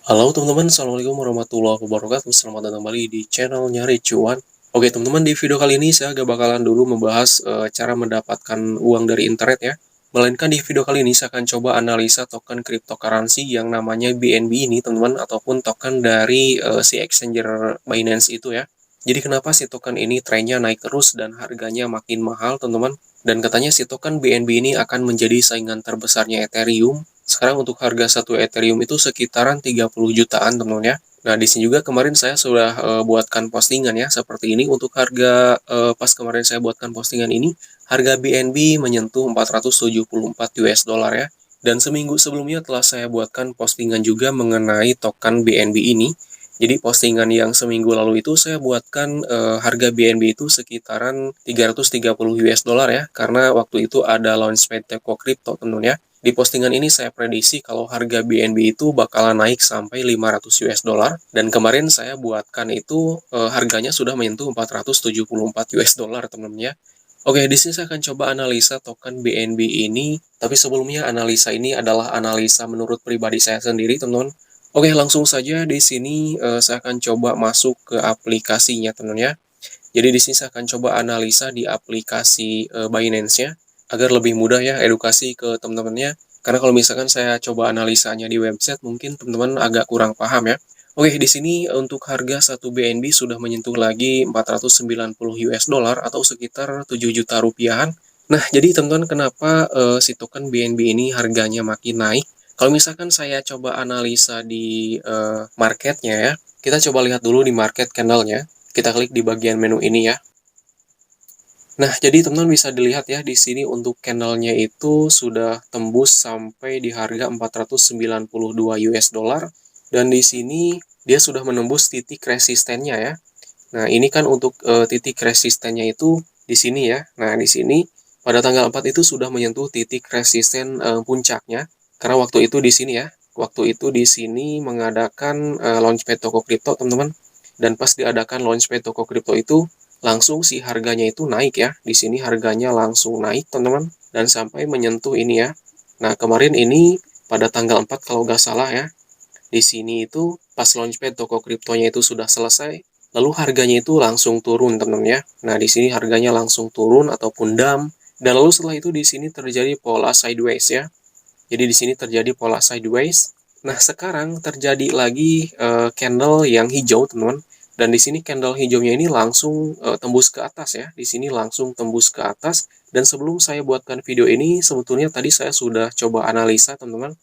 Halo teman-teman, Assalamualaikum warahmatullahi wabarakatuh. Selamat datang kembali di channel Nyari Cuan. Oke teman-teman, di video kali ini saya gak bakalan dulu membahas cara mendapatkan uang dari internet ya. Melainkan di video kali ini saya akan coba analisa token cryptocurrency yang namanya BNB ini teman-teman, ataupun token dari si exchanger Binance itu ya. Jadi kenapa si token ini trennya naik terus dan harganya makin mahal teman-teman. Dan katanya si token BNB ini akan menjadi saingan terbesarnya Ethereum. Sekarang untuk harga satu Ethereum itu sekitaran 30 jutaan teman-teman ya. Nah, di sini juga kemarin saya sudah buatkan postingan ya seperti ini. Untuk harga pas kemarin saya buatkan postingan ini, harga BNB menyentuh 474 US dollar ya. Dan seminggu sebelumnya telah saya buatkan postingan juga mengenai token BNB ini. Jadi postingan yang seminggu lalu itu saya buatkan harga BNB itu sekitaran 330 US dollar ya, karena waktu itu ada launchpad Teko Crypto teman-teman ya. Di postingan ini saya prediksi kalau harga BNB itu bakalan naik sampai 500 US dollar, dan kemarin saya buatkan itu harganya sudah menyentuh 474 US dollar teman-teman ya. Oke, di sini saya akan coba analisa token BNB ini, tapi sebelumnya analisa ini adalah analisa menurut pribadi saya sendiri teman-teman. Oke, langsung saja di sini saya akan coba masuk ke aplikasinya teman-teman ya. Jadi di sini saya akan coba analisa di aplikasi Binance-nya agar lebih mudah ya edukasi ke teman-temannya. Karena kalau misalkan saya coba analisanya di website mungkin teman-teman agak kurang paham ya. Oke, di sini untuk harga satu BNB sudah menyentuh lagi 490 US dollar atau sekitar 7 juta rupiahan. Nah, jadi teman-teman kenapa si token BNB ini harganya makin naik? Kalau misalkan saya coba analisa di marketnya ya, kita coba lihat dulu di market candle-nya. Kita klik di bagian menu ini ya. Nah, jadi teman-teman bisa dilihat ya di sini untuk candle-nya itu sudah tembus sampai di harga 492 US dollar, dan di sini dia sudah menembus titik resistennya ya. Nah, ini kan untuk titik resistennya itu di sini ya. Nah, di sini pada tanggal 4 itu sudah menyentuh titik resisten puncaknya, karena waktu itu di sini ya. Waktu itu di sini mengadakan launchpad toko kripto, teman-teman. Dan pas diadakan launchpad toko kripto itu, langsung si harganya itu naik ya. Di sini harganya langsung naik, teman-teman, dan sampai menyentuh ini ya. Nah, kemarin ini pada tanggal 4 kalau nggak salah ya. Di sini itu pas launchpad toko kriptonya itu sudah selesai, lalu harganya itu langsung turun, teman-teman ya. Nah, di sini harganya langsung turun ataupun dump. Dan lalu setelah itu di sini terjadi pola sideways ya. Jadi di sini terjadi pola sideways. Nah, sekarang terjadi lagi candle yang hijau, teman-teman. Dan di sini candle hijaunya ini langsung tembus ke atas ya. Di sini langsung tembus ke atas. Dan sebelum saya buatkan video ini, sebetulnya tadi saya sudah coba analisa, teman-teman.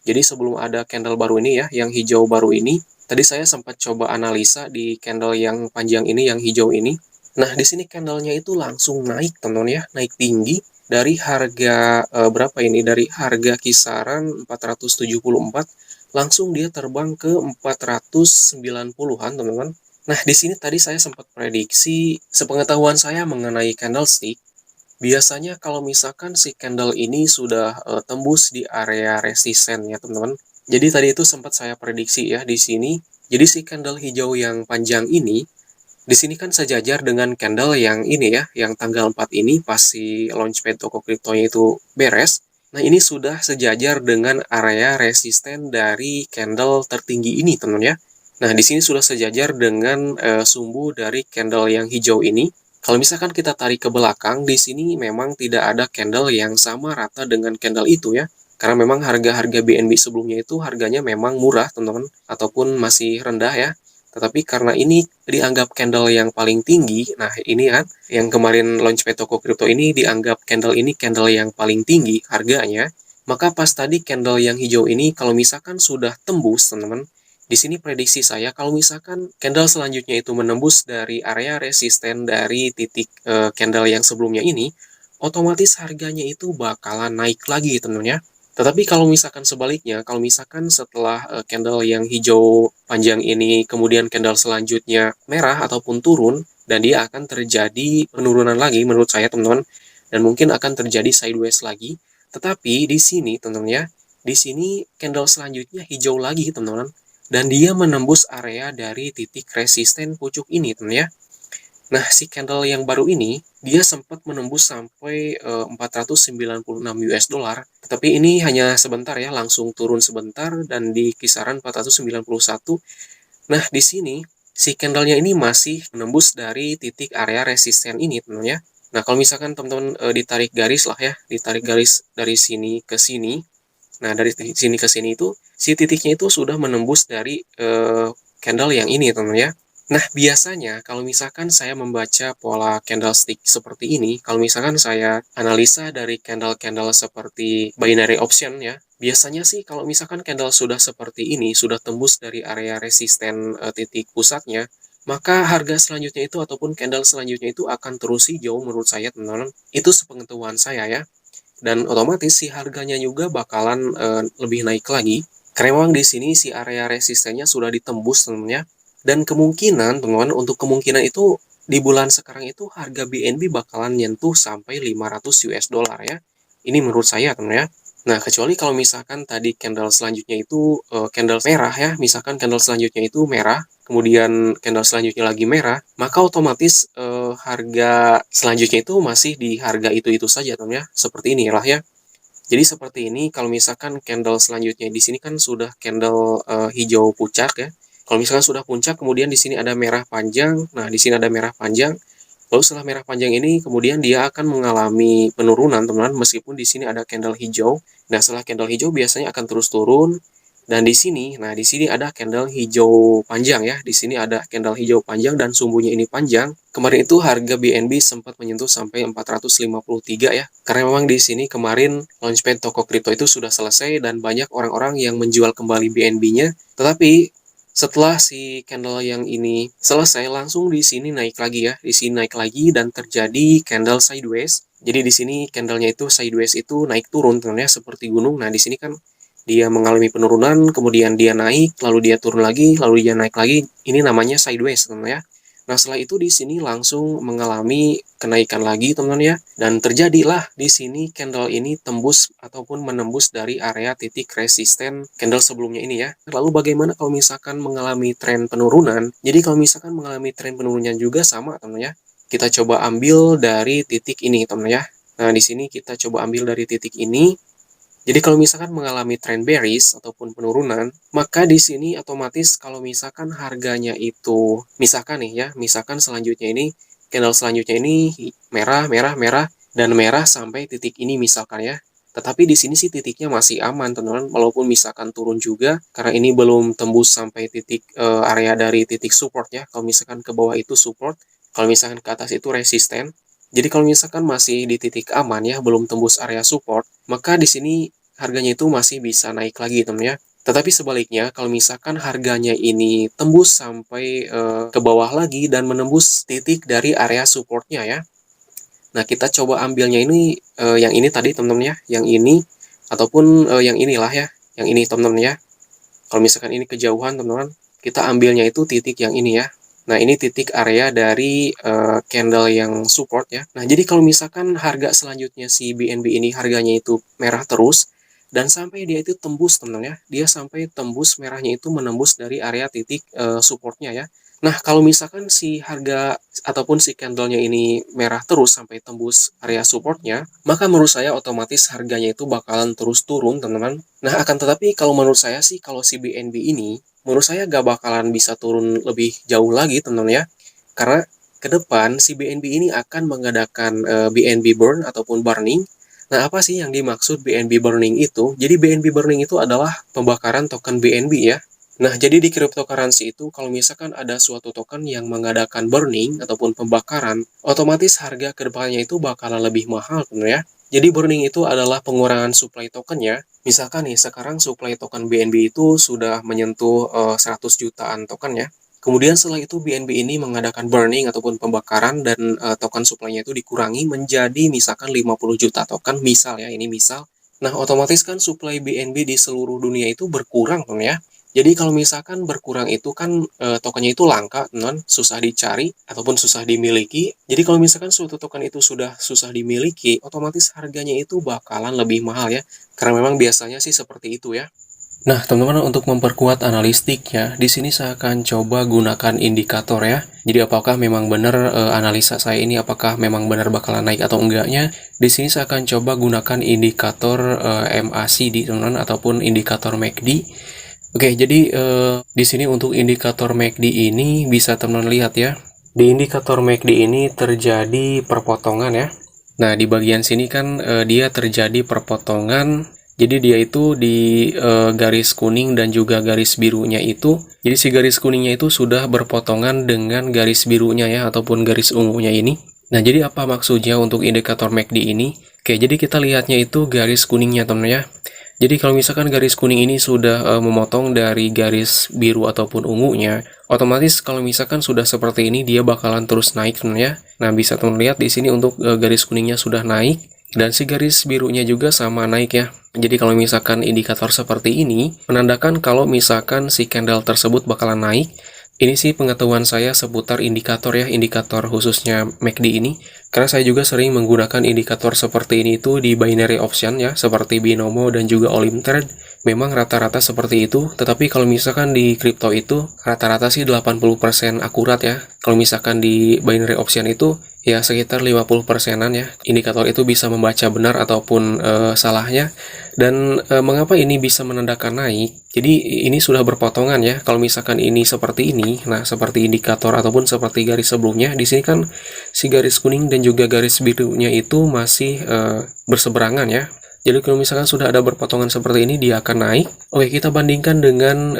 Jadi sebelum ada candle baru ini ya, yang hijau baru ini, tadi saya sempat coba analisa di candle yang panjang ini, yang hijau ini. Nah, di sini candlenya itu langsung naik, teman-teman ya, naik tinggi dari harga berapa ini? Dari harga kisaran 474, langsung dia terbang ke 490-an, teman-teman. Nah, di sini tadi saya sempat prediksi, sepengetahuan saya mengenai candlestick, biasanya kalau misalkan si candle ini sudah tembus di area resisten ya teman-teman. Jadi tadi itu sempat saya prediksi ya di sini. Jadi si candle hijau yang panjang ini di sini kan sejajar dengan candle yang ini ya, yang tanggal 4 ini pas si launchpad toko kriptonya itu beres. Nah, ini sudah sejajar dengan area resisten dari candle tertinggi ini, teman-teman ya. Nah, di sini sudah sejajar dengan sumbu dari candle yang hijau ini. Kalau misalkan kita tarik ke belakang, di sini memang tidak ada candle yang sama rata dengan candle itu ya. Karena memang harga-harga BNB sebelumnya itu harganya memang murah, teman-teman, ataupun masih rendah ya. Tetapi karena ini dianggap candle yang paling tinggi, nah ini kan, yang kemarin launchpad toko kripto ini dianggap candle ini candle yang paling tinggi harganya, maka pas tadi candle yang hijau ini kalau misalkan sudah tembus, teman-teman, di sini prediksi saya kalau misalkan candle selanjutnya itu menembus dari area resisten dari titik candle yang sebelumnya ini, otomatis harganya itu bakalan naik lagi, teman-teman ya. Tetapi kalau misalkan sebaliknya, kalau misalkan setelah candle yang hijau panjang ini, kemudian candle selanjutnya merah ataupun turun, dan dia akan terjadi penurunan lagi menurut saya teman-teman, dan mungkin akan terjadi sideways lagi. Tetapi di sini teman-teman ya, di sini candle selanjutnya hijau lagi teman-teman, dan dia menembus area dari titik resisten pucuk ini teman-teman ya. Nah, si candle yang baru ini, dia sempat menembus sampai 496 US dollar. Tetapi ini hanya sebentar ya, langsung turun sebentar dan di kisaran 491. Nah, di sini si candlenya ini masih menembus dari titik area resisten ini, teman-teman ya. Nah, kalau misalkan teman-teman ditarik garis lah ya, ditarik garis dari sini ke sini. Nah, dari sini ke sini itu, si titiknya itu sudah menembus dari candle yang ini, teman-teman ya. Nah, biasanya kalau misalkan saya membaca pola candlestick seperti ini, kalau misalkan saya analisa dari candle-candle seperti binary option ya, biasanya sih kalau misalkan candle sudah seperti ini, sudah tembus dari area resisten titik pusatnya, maka harga selanjutnya itu ataupun candle selanjutnya itu akan terus hijau menurut saya, teman-teman. Itu sepengetahuan saya ya. Dan otomatis si harganya juga bakalan lebih naik lagi. Karena memang di sini si area resistennya sudah ditembus, teman-teman ya. Dan kemungkinan, teman-teman, untuk kemungkinan itu di bulan sekarang itu harga BNB bakalan nyentuh sampai 500 US dollar ya. Ini menurut saya, teman-teman ya. Nah, kecuali kalau misalkan tadi candle selanjutnya itu candle merah ya, misalkan candle selanjutnya itu merah, kemudian candle selanjutnya lagi merah, maka otomatis harga selanjutnya itu masih di harga itu-itu saja, teman ya. Seperti inilah ya. Jadi seperti ini, kalau misalkan candle selanjutnya di sini kan sudah candle hijau puncak ya. Kalau misalkan sudah puncak, kemudian di sini ada merah panjang. Nah, di sini ada merah panjang. Lalu setelah merah panjang ini, kemudian dia akan mengalami penurunan, teman-teman, meskipun di sini ada candle hijau. Nah, setelah candle hijau biasanya akan terus turun. Dan di sini, nah di sini ada candle hijau panjang ya. Di sini ada candle hijau panjang dan sumbunya ini panjang. Kemarin itu harga BNB sempat menyentuh sampai 453 ya. Karena memang di sini kemarin launchpad toko kripto itu sudah selesai dan banyak orang-orang yang menjual kembali BNB-nya. Tetapi setelah si candle yang ini selesai, langsung di sini naik lagi ya. Di sini naik lagi dan terjadi candle sideways. Jadi di sini candlenya itu sideways itu naik turun teman ya, seperti gunung. Nah, di sini kan dia mengalami penurunan, kemudian dia naik, lalu dia turun lagi, lalu dia naik lagi. Ini namanya sideways, teman-teman ya. Nah, setelah itu di sini langsung mengalami kenaikan lagi, teman-teman ya. Dan terjadilah di sini candle ini tembus ataupun menembus dari area titik resisten candle sebelumnya ini ya. Lalu bagaimana kalau misalkan mengalami tren penurunan? Jadi kalau misalkan mengalami tren penurunan juga sama, teman-teman ya. Kita coba ambil dari titik ini, teman-teman ya. Nah, di sini kita coba ambil dari titik ini. Jadi kalau misalkan mengalami trend bearish ataupun penurunan, maka di sini otomatis kalau misalkan harganya itu, misalkan nih ya, misalkan selanjutnya ini, candle selanjutnya ini merah, merah, merah, dan merah sampai titik ini misalkan ya. Tetapi di sini sih titiknya masih aman, teman-teman, walaupun misalkan turun juga, karena ini belum tembus sampai titik area dari titik support ya. Kalau misalkan ke bawah itu support, kalau misalkan ke atas itu resisten. Jadi kalau misalkan masih di titik aman ya, belum tembus area support, maka di sini harganya itu masih bisa naik lagi, teman ya. Tetapi sebaliknya, kalau misalkan harganya ini tembus sampai ke bawah lagi dan menembus titik dari area supportnya ya. Nah, kita coba ambilnya ini yang ini tadi, teman-teman ya, yang ini ataupun yang inilah ya, yang ini, teman-teman ya. Kalau misalkan ini kejauhan, teman-teman, kita ambilnya itu titik yang ini ya. Nah, ini titik area dari candle yang support ya. Nah, jadi kalau misalkan harga selanjutnya si BNB ini harganya itu merah terus, dan sampai dia itu tembus, teman-teman ya. Dia sampai tembus merahnya itu menembus dari area titik supportnya ya. Nah, kalau misalkan si harga ataupun si candlenya ini merah terus sampai tembus area supportnya, maka menurut saya otomatis harganya itu bakalan terus turun, teman-teman. Nah, akan tetapi kalau menurut saya sih, kalau si BNB ini, menurut saya gak bakalan bisa turun lebih jauh lagi, teman-teman ya. Karena ke depan si BNB ini akan mengadakan BNB burn ataupun burning. Nah, apa sih yang dimaksud BNB burning itu? Jadi BNB burning itu adalah pembakaran token BNB ya. Nah, jadi di cryptocurrency itu kalau misalkan ada suatu token yang mengadakan burning ataupun pembakaran, otomatis harga kedepannya itu bakalan lebih mahal, benar ya. Jadi burning itu adalah pengurangan supply tokennya. Misalkan nih, sekarang supply token BNB itu sudah menyentuh 100 jutaan token ya. Kemudian setelah itu BNB ini mengadakan burning ataupun pembakaran dan token supply-nya itu dikurangi menjadi misalkan 50 juta token, misal ya, ini misal. Nah, otomatis kan supply BNB di seluruh dunia itu berkurang, kan ya. Jadi kalau misalkan berkurang itu kan tokennya itu langka, teman, susah dicari ataupun susah dimiliki. Jadi kalau misalkan suatu token itu sudah susah dimiliki, otomatis harganya itu bakalan lebih mahal ya. Karena memang biasanya sih seperti itu ya. Nah, teman-teman, untuk memperkuat analistiknya, di sini saya akan coba gunakan indikator ya. Jadi apakah memang benar analisa saya ini apakah memang benar bakalan naik atau enggaknya? Di sini saya akan coba gunakan indikator MACD teman-teman ataupun indikator MACD. Oke, jadi di sini untuk indikator MACD ini bisa teman-teman lihat ya. Di indikator MACD ini terjadi perpotongan ya. Nah, di bagian sini kan dia terjadi perpotongan. Jadi dia itu di garis kuning dan juga garis birunya itu. Jadi si garis kuningnya itu sudah berpotongan dengan garis birunya ya, ataupun garis ungunya ini. Nah, jadi apa maksudnya untuk indikator MACD ini? Oke, jadi kita lihatnya itu garis kuningnya teman ya. Jadi kalau misalkan garis kuning ini sudah memotong dari garis biru ataupun ungunya, otomatis kalau misalkan sudah seperti ini dia bakalan terus naik teman ya. Nah, bisa teman lihat di sini untuk garis kuningnya sudah naik dan si garis birunya juga sama naik ya. Jadi kalau misalkan indikator seperti ini menandakan kalau misalkan si candle tersebut bakalan naik. Ini sih pengetahuan saya seputar indikator ya, indikator khususnya MACD ini. Karena saya juga sering menggunakan indikator seperti ini itu di binary option ya, seperti Binomo dan juga Olimtrade. Memang rata-rata seperti itu, tetapi kalau misalkan di kripto itu rata-rata sih 80% akurat ya. Kalau misalkan di binary option itu ya sekitar 50%-an ya. Indikator itu bisa membaca benar ataupun salahnya. Dan mengapa ini bisa menandakan naik? Jadi ini sudah berpotongan ya. Kalau misalkan ini seperti ini, nah seperti indikator ataupun seperti garis sebelumnya, di sini kan si garis kuning dan juga garis birunya itu masih berseberangan ya. Jadi kalau misalkan sudah ada berpotongan seperti ini, dia akan naik. Oke, kita bandingkan dengan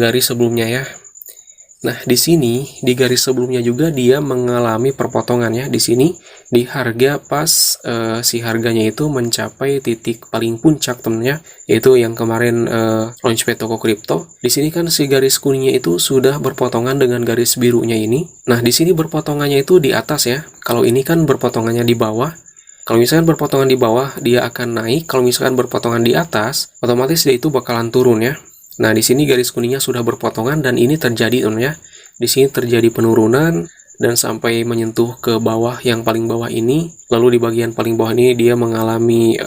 garis sebelumnya ya. Nah, di sini di garis sebelumnya juga dia mengalami perpotongan ya. Di sini di harga pas si harganya itu mencapai titik paling puncak temennya, yaitu yang kemarin launchpad toko kripto. Di sini kan si garis kuningnya itu sudah berpotongan dengan garis birunya ini. Nah, di sini berpotongannya itu di atas ya. Kalau ini kan berpotongannya di bawah. Kalau misalkan berpotongan di bawah, dia akan naik. Kalau misalkan berpotongan di atas, otomatis dia itu bakalan turun ya. Nah, di sini garis kuningnya sudah berpotongan dan ini terjadi teman ya. Di sini terjadi penurunan dan sampai menyentuh ke bawah yang paling bawah ini. Lalu di bagian paling bawah ini dia mengalami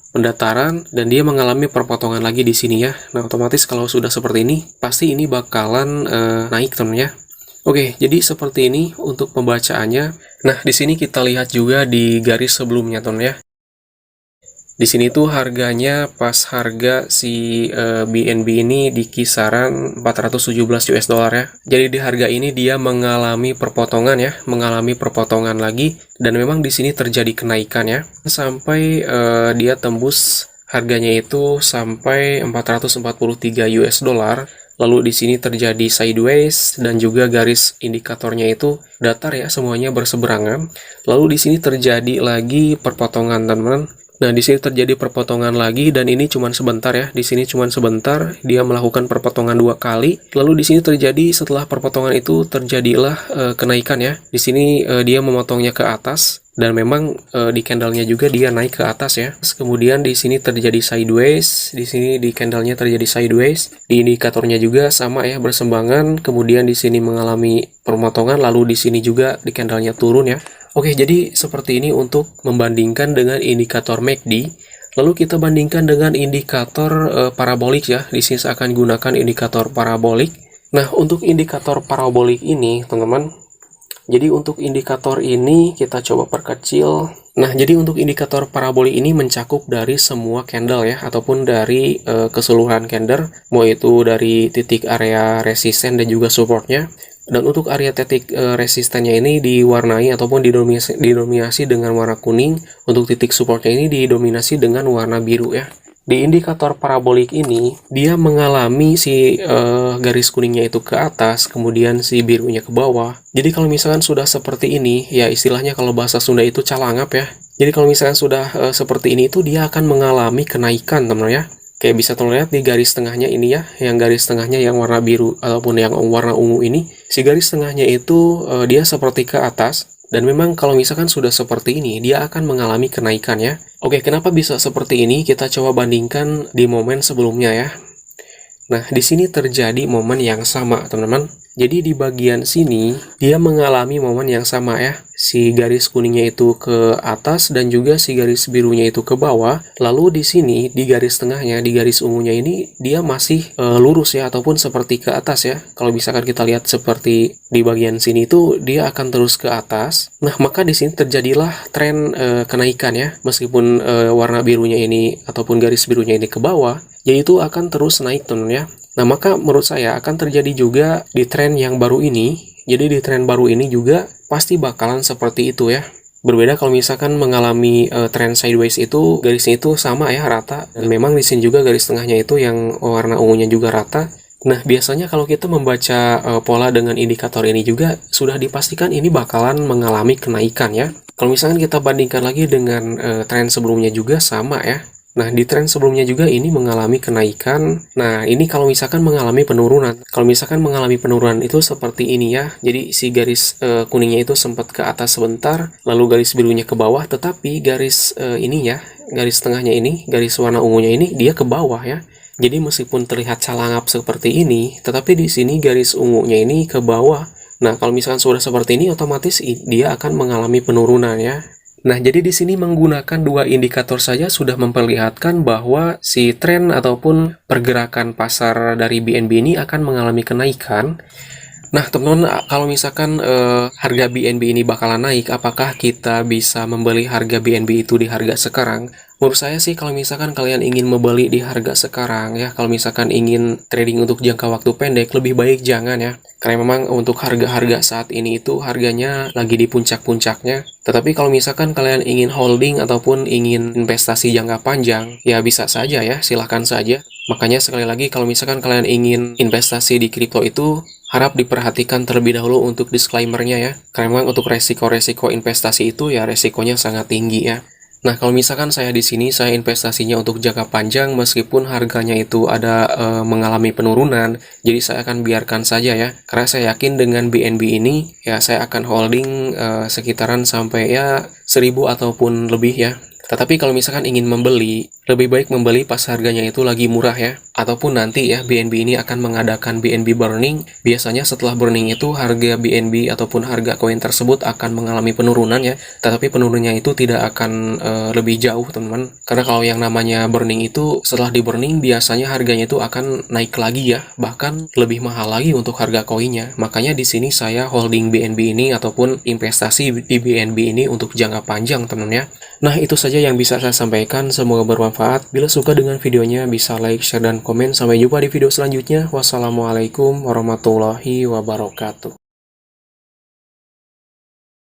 pendataran dan dia mengalami perpotongan lagi di sini ya. Nah, otomatis kalau sudah seperti ini, pasti ini bakalan naik teman ya. Oke, jadi seperti ini untuk pembacaannya. Nah, di sini kita lihat juga di garis sebelumnya teman ya. Di sini tuh harganya pas harga si BNB ini di kisaran 417 US dollar ya. Jadi di harga ini dia mengalami perpotongan ya, mengalami perpotongan lagi dan memang di sini terjadi kenaikan ya sampai dia tembus harganya itu sampai 443 US dollar. Lalu di sini terjadi sideways dan juga garis indikatornya itu datar ya, semuanya berseberangan. Lalu di sini terjadi lagi perpotongan teman-teman. Nah, di sini terjadi perpotongan lagi dan ini cuma sebentar ya. Di sini cuma sebentar dia melakukan perpotongan 2 kali. Lalu di sini terjadi setelah perpotongan itu terjadilah kenaikan ya. Di sini dia memotongnya ke atas dan memang di candlenya juga dia naik ke atas ya. Kemudian di sini terjadi sideways, di sini di candlenya terjadi sideways. Di indikatornya juga sama ya, bersembangan. Kemudian di sini mengalami pemotongan, lalu di sini juga di candlenya turun ya. Oke, jadi seperti ini untuk membandingkan dengan indikator MACD. Lalu kita bandingkan dengan indikator parabolik ya. Di sini saya akan gunakan indikator parabolik. Nah, untuk indikator parabolik ini, teman-teman. Jadi untuk indikator ini kita coba perkecil. Nah, jadi untuk indikator parabolik ini mencakup dari semua candle ya, ataupun dari keseluruhan candle, mau itu dari titik area resisten dan juga supportnya. Dan untuk area titik resistannya ini diwarnai ataupun didominasi dengan warna kuning. Untuk titik supportnya ini didominasi dengan warna biru ya. Di indikator parabolik ini, dia mengalami si garis kuningnya itu ke atas, kemudian si birunya ke bawah. Jadi kalau misalkan sudah seperti ini, ya istilahnya kalau bahasa Sunda itu calangap ya. Jadi kalau misalkan sudah seperti ini itu dia akan mengalami kenaikan teman ya. Kayak bisa terlihat di garis tengahnya ini ya, yang garis tengahnya yang warna biru ataupun yang warna ungu ini, si garis tengahnya itu dia seperti ke atas. Dan memang kalau misalkan sudah seperti ini, dia akan mengalami kenaikan ya. Oke, kenapa bisa seperti ini? Kita coba bandingkan di momen sebelumnya ya. Nah, di sini terjadi momen yang sama, teman-teman. Jadi di bagian sini dia mengalami momen yang sama ya. Si garis kuningnya itu ke atas dan juga si garis birunya itu ke bawah. Lalu di sini di garis tengahnya, di garis ungunya ini dia masih lurus ya ataupun seperti ke atas ya. Kalau misalkan kita lihat seperti di bagian sini itu dia akan terus ke atas. Nah, maka di sini terjadilah tren kenaikan ya. Meskipun warna birunya ini ataupun garis birunya ini ke bawah, yaitu akan terus naik teman ya. Nah, maka menurut saya akan terjadi juga di tren yang baru ini. Jadi di tren baru ini juga pasti bakalan seperti itu ya. Berbeda kalau misalkan mengalami tren sideways itu garisnya itu sama ya rata. Dan memang di sini juga garis tengahnya itu yang warna ungunya juga rata. Nah, biasanya kalau kita membaca pola dengan indikator ini juga sudah dipastikan ini bakalan mengalami kenaikan ya. Kalau misalkan kita bandingkan lagi dengan tren sebelumnya juga sama ya. Nah, di tren sebelumnya juga ini mengalami kenaikan. Nah, ini kalau misalkan mengalami penurunan. Kalau misalkan mengalami penurunan itu seperti ini ya. Jadi si garis kuningnya itu sempat ke atas sebentar, lalu garis birunya ke bawah, tetapi garis ini ya, garis tengahnya ini, garis warna ungunya ini dia ke bawah ya. Jadi meskipun terlihat salangap seperti ini, tetapi di sini garis ungunya ini ke bawah. Nah, kalau misalkan sudah seperti ini, otomatis dia akan mengalami penurunan ya. Nah, jadi di sini menggunakan dua indikator saja sudah memperlihatkan bahwa si tren ataupun pergerakan pasar dari BNB ini akan mengalami kenaikan. Nah, teman-teman, kalau misalkan harga BNB ini bakalan naik, apakah kita bisa membeli harga BNB itu di harga sekarang? Menurut saya sih kalau misalkan kalian ingin membeli di harga sekarang ya, kalau misalkan ingin trading untuk jangka waktu pendek, lebih baik jangan ya. Karena memang untuk harga-harga saat ini itu harganya lagi di puncak-puncaknya. Tetapi kalau misalkan kalian ingin holding ataupun ingin investasi jangka panjang, ya bisa saja ya, silahkan saja. Makanya sekali lagi kalau misalkan kalian ingin investasi di kripto itu, harap diperhatikan terlebih dahulu untuk disclaimer-nya ya. Karena memang untuk resiko-resiko investasi itu ya resikonya sangat tinggi ya. Nah, kalau misalkan saya di sini saya investasinya untuk jangka panjang meskipun harganya itu ada mengalami penurunan, jadi saya akan biarkan saja ya. Karena saya yakin dengan BNB ini ya saya akan holding sekitaran sampai ya 1000 ataupun lebih ya. Tetapi kalau misalkan ingin membeli, lebih baik membeli pas harganya itu lagi murah ya. Ataupun nanti ya BNB ini akan mengadakan BNB burning. Biasanya setelah burning itu harga BNB ataupun harga koin tersebut akan mengalami penurunan ya. Tetapi penurunannya itu tidak akan lebih jauh teman-teman. Karena kalau yang namanya burning itu setelah di burning biasanya harganya itu akan naik lagi ya. Bahkan lebih mahal lagi untuk harga koinnya. Makanya di sini saya holding BNB ini ataupun investasi di BNB ini untuk jangka panjang teman-teman ya. Nah, itu saja yang bisa saya sampaikan. Semoga bermanfaat. Bila suka dengan videonya, bisa like, share, dan komen. Sampai jumpa di video selanjutnya. Wassalamualaikum warahmatullahi wabarakatuh.